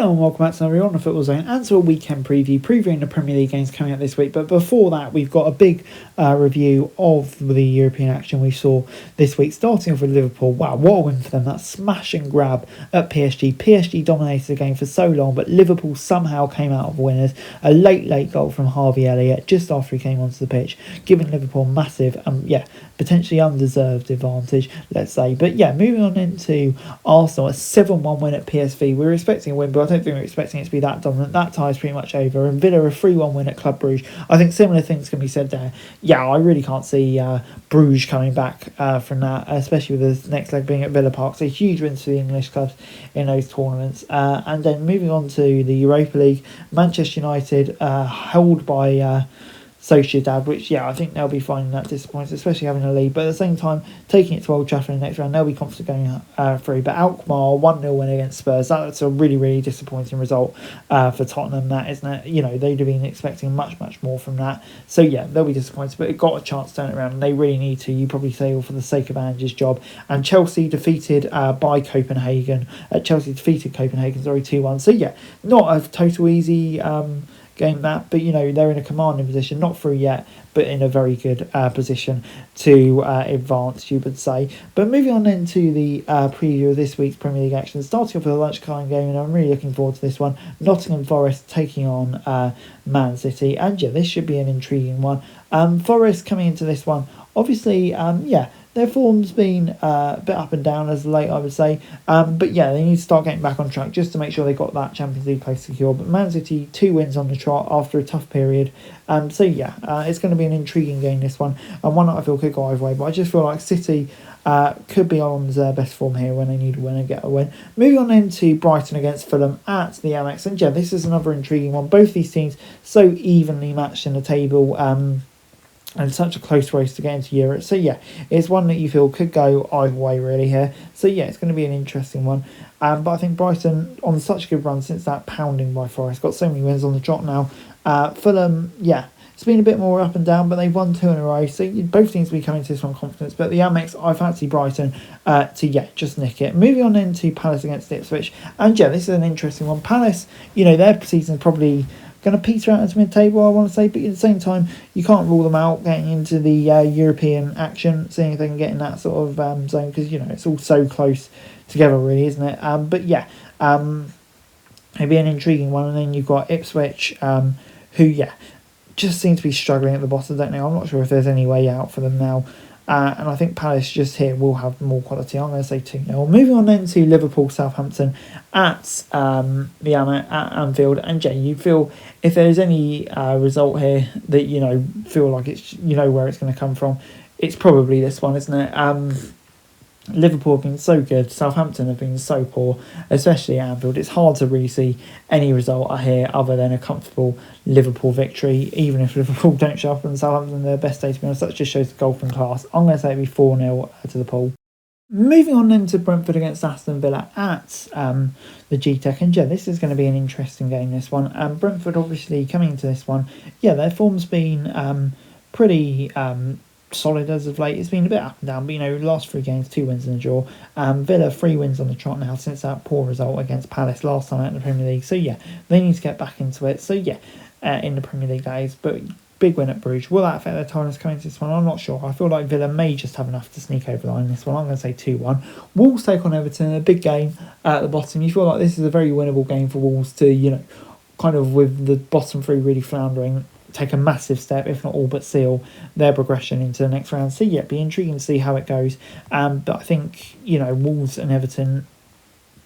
Hello and welcome back to another On the Football Zone and to a weekend preview, previewing the Premier League games coming out this week. But before that, we've got a big review of the European action we saw this week, starting off with Liverpool. Wow, what a win for them. That smash and grab at PSG. PSG dominated the game for so long, but Liverpool somehow came out of winners. A late goal from Harvey Elliott just after he came onto the pitch, giving Liverpool massive, potentially undeserved advantage, let's say. But yeah, moving on into Arsenal, a 7-1 win at PSV. We were expecting a win, but I don't think we were expecting it to be that dominant. That tie is pretty much over. And Villa, a 3-1 win at Club Brugge. I think similar things can be said there. Yeah, I really can't see Bruges coming back from that, especially with the next leg being at Villa Park. So huge wins for the English clubs in those tournaments. And then moving on to the Europa League, Manchester United held by Sociedad, which I think they'll be finding that disappointing, especially having a lead, but at the same time taking it to Old Trafford in the next round, they'll be confident going through. But Alkmaar 1-0 win against Spurs, that's a really disappointing result for Tottenham, that, isn't it? They'd have been expecting much more from that, so they'll be disappointed, but it got a chance to turn it around and they really need to. You probably say all for the sake of Ange's job. And Chelsea defeated by Copenhagen. Chelsea defeated Copenhagen 2-1, so not a total easy game that, but they're in a commanding position, not through yet, but in a very good position to advance, you would say. But moving on then to the preview of this week's Premier League action, starting off with a lunchtime game, and I'm really looking forward to this one. Nottingham Forest taking on Man City, and this should be an intriguing one. Forest coming into this one, obviously, their form's been a bit up and down as of late, I would say. But they need to start getting back on track just to make sure they got that Champions League place secure. But Man City, 2 wins on the trot after a tough period. It's going to be an intriguing game, this one. And one that I feel could go either way. But I just feel like City could be on their best form here when they need a win and get a win. Moving on into Brighton against Fulham at the Amex. And this is another intriguing one. Both these teams so evenly matched in the table. And such a close race to get into Europe. So it's one that you feel could go either way really here. So it's going to be an interesting one. But I think Brighton on such a good run since that pounding by Forest, got so many wins on the trot now. Fulham, it's been a bit more up and down, but they've won 2 in a row. So both teams will be coming to this one confidence. But the Amex, I fancy Brighton to just nick it. Moving on into Palace against Ipswich. And this is an interesting one. Palace, their season's probably going to peter out into mid-table, I want to say, but at the same time, you can't rule them out getting into the European action, seeing if they can get in that sort of zone, because, it's all so close together, really, isn't it? It'd be an intriguing one. And then you've got Ipswich, who, just seem to be struggling at the bottom, don't they? I'm not sure if there's any way out for them now. And I think Palace just here will have more quality. I'm going to say 2-0. Moving on then to Liverpool, Southampton at the at Anfield. And you feel if there's any result here that feel like it's where it's going to come from, it's probably this one, isn't it? Liverpool have been so good, Southampton have been so poor, especially at Anfield. It's hard to really see any result here other than a comfortable Liverpool victory, even if Liverpool don't show up and Southampton their best day, to be honest. That just shows the golf in class. I'm going to say it'll be 4-0 to the pool. Moving on then to Brentford against Aston Villa at the G-Tech. And this is going to be an interesting game, this one. Brentford obviously coming into this one, their form's been pretty solid as of late. It's been a bit up and down, but last 3 games, 2 wins and a draw. Villa 3 wins on the trot now since that poor result against Palace last time out in the Premier League. So they need to get back into it. So in the Premier League days, but big win at Bruges. Will that affect their tiredness coming to this one? I'm not sure. I feel like Villa may just have enough to sneak over the line in this one. I'm going to say 2-1. Wolves take on Everton, a big game at the bottom. You feel like this is a very winnable game for Wolves to, kind of with the bottom 3 really floundering, take a massive step, if not all but seal their progression into the next round. So be intriguing to see how it goes. But I think Wolves and Everton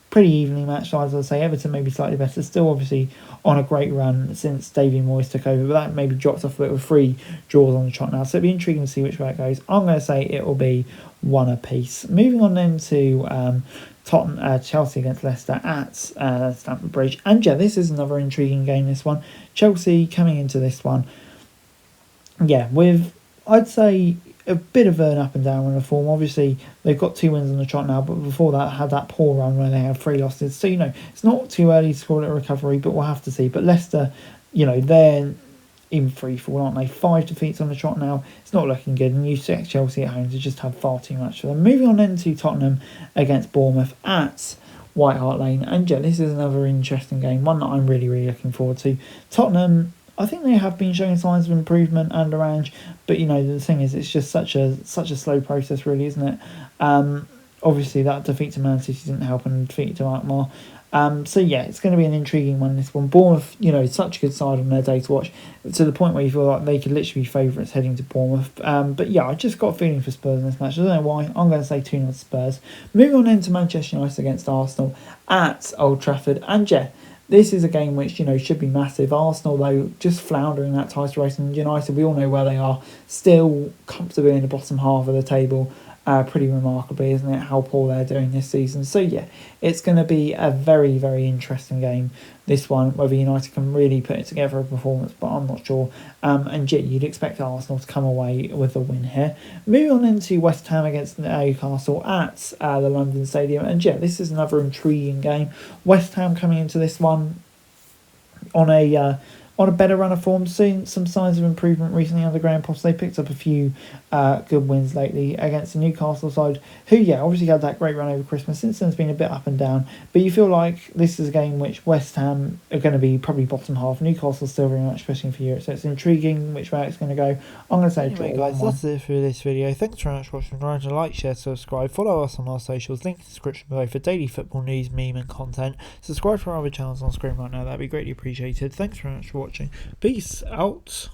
pretty evenly matched, as I say. Everton maybe slightly better, still obviously on a great run since David Moyes took over, but that maybe drops off a bit with 3 draws on the trot now. So it'll be intriguing to see which way it goes. I'm going to say it will be 1 apiece. Moving on then to Chelsea against Leicester at Stamford Bridge. And this is another intriguing game, this one. Chelsea coming into this one, with, I'd say, a bit of an up and down run of form. Obviously, they've got 2 wins on the trot now, but before that, had that poor run where they had 3 losses. So, it's not too early to call it a recovery, but we'll have to see. But Leicester, they're in free fall, aren't they? 5 defeats on the trot now. It's not looking good, and you expect Chelsea at home to just have far too much for them. Moving on then to Tottenham against Bournemouth at White Hart Lane. And yeah, this is another interesting game, one that I'm really, really looking forward to. Tottenham, I think they have been showing signs of improvement under Ange, but the thing is, it's just such a slow process, really, isn't it? Obviously, that defeat to Man City didn't help, and defeat to Alkmaar. So yeah, it's going to be an intriguing one, this one. Bournemouth, such a good side on their day to watch, to the point where you feel like they could literally be favourites heading to Bournemouth. But yeah, I just got a feeling for Spurs in this match. I don't know why. I'm going to say 2-0 Spurs. Moving on into Manchester United against Arsenal at Old Trafford. And yeah, this is a game which, should be massive. Arsenal, though, just floundering that title race. And United, we all know where they are. Still comfortably in the bottom half of the table. Pretty remarkably, isn't it, how poor they're doing this season. So yeah, it's going to be a very, very interesting game, this one, whether United can really put it together a performance, but I'm not sure. And yeah, you'd expect Arsenal to come away with a win here. Moving on into West Ham against Newcastle at the London Stadium. And yeah, this is another intriguing game. West Ham coming into this one on a better run of form, seeing some signs of improvement recently under Graham Potter. They picked up a few good wins lately against the Newcastle side, who, yeah, obviously had that great run over Christmas. Since then, it's been a bit up and down, but you feel like this is a game which West Ham are going to be probably bottom half. Newcastle still very much pushing for Europe, so it's intriguing which way it's going to go. I'm going to say anyway, guys, that's it for this video. Thanks very much for watching. Remember to like, share, subscribe, follow us on our socials, link in the description below for daily football news, meme and content. Subscribe to our other channels on screen right now, that'd be greatly appreciated. Thanks very much for watching. Peace out.